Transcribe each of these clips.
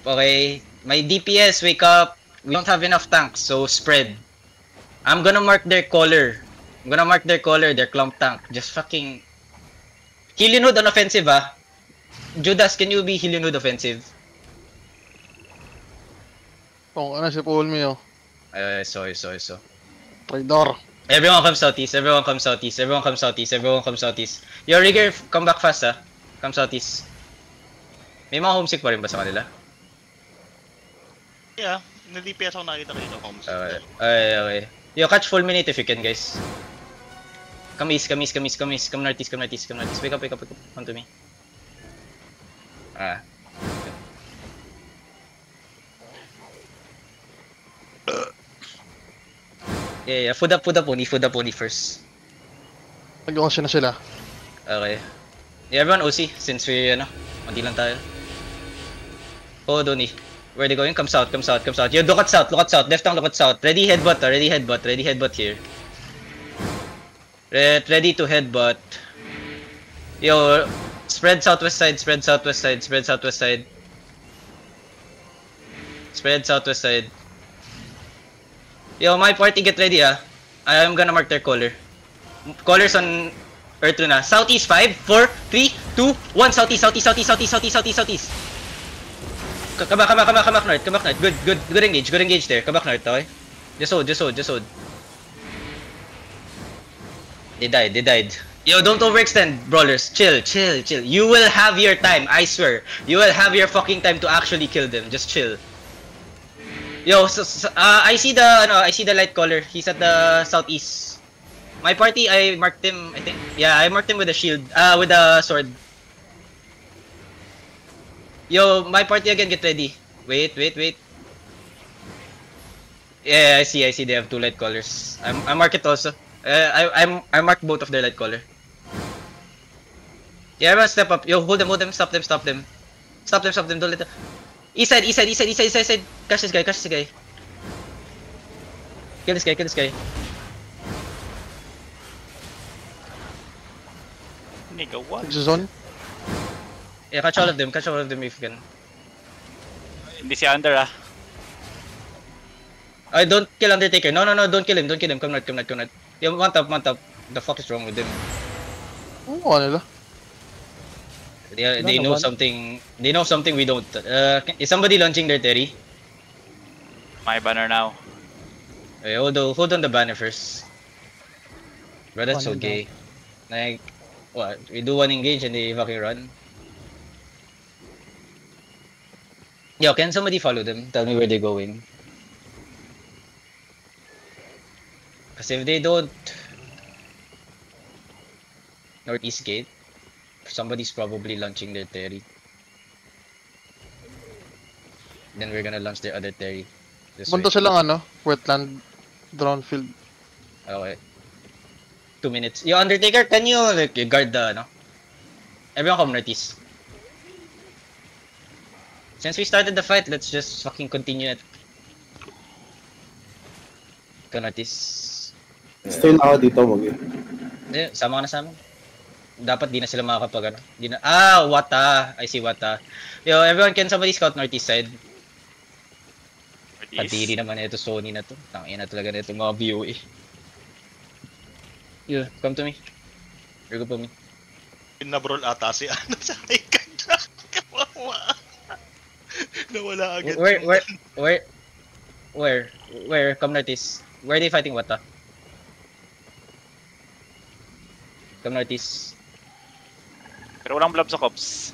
Okay, my DPS, wake up. We don't have enough tanks, so spread. I'm gonna mark their color. Their clump tank. Just fucking... Heal Hood on offensive, ah. Judas, can you be Heal Hood offensive? Oh, ano si Paul Mio? Sorry. Traidor. Everyone come southeast. Your rigger, come back fast, ah. Come southeast. May mga homesick pa rin ba sa kanila? Yeah, na-DPS ako nakita kayo ng homesick. Okay. Yo, catch full minute if you can, guys. Come east. Come northeast. Wake up. Come to me. Yeah. Food up pony first. Nag-11 na sila. Okay. Yeah, everyone OC, since we, konti lang tayo. Oh, Donnie. Where they going? Come south. Yo, look at south. Left down, look at south. Ready headbutt here. Ready to headbutt. Yo, spread southwest side. Yo, my party, get ready, ah. I'm gonna mark their color. Colors on Earth na. Southeast, 5, 4, 3, 2, 1. Southeast. Come back north. Good engage there. Come back north, okay? Just hold. They died. Yo, don't overextend, brawlers. Chill. You will have your time, I swear. You will have your fucking time to actually kill them. Just chill. Yo, I see the light color. He's at the southeast. My party, I marked him, I think. Yeah, I marked him with a shield. With a sword. Yo, my party again, get ready. Wait. Yeah, I see. They have 2 light colors. I mark it also. I mark both of their light color. Yeah, everyone step up. Yo, hold them. Stop them. Stop them. Don't let them. East side. Catch this guy. Kill this guy. Nigga, what? Zone. Yeah, catch all of them if you can. Hindi si Under, ah. I don't kill Undertaker. No, don't kill him. Come north. Yo, mount up. The fuck is wrong with them? Oo, nila. They know something. They know something we don't. Is somebody launching their Terry? My banner now. Okay, hold on the banner first. Bro, that's so gay. Like, what? We do 1 engage and they fucking run. Yo, can somebody follow them? Tell me where they're going. Because if they don't... Northeast gate. Somebody's probably launching their Terry. Then we're gonna launch their other Terry. Punta silang wetland drone field. Okay. 2 minutes. Yo, Undertaker, can you guard the Everyone come northeast. Since we started the fight, let's just fucking continue it. Go northeast. Stay na ako dito, Mogi. Sama ka na sa amin. Dapat di na sila makakapag Wata. I see Wata. Yo, everyone, can somebody scout northeast side? Kadiri naman ito Sony na to. Tangina talaga na ito mga VOE. Yo, come to me. Here, go po me. Pinabrol ata si sa ikan na. Kawawa. Nawala agad. Where? Come northeast. Where are they fighting Wata? Come northeast. Pero walang blob sa cops.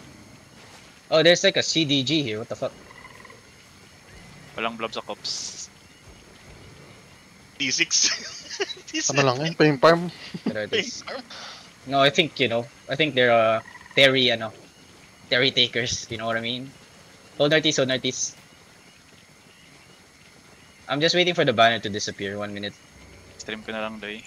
Oh, there's like a CDG here. What the fuck? Walang blob sa cops. D6. Ano lang yan? Pain farm? No, I think, they're Terry takers, you know what I mean? Hold northeast. I'm just waiting for the banner to disappear. 1 minute. Stream ko na lang, Doy.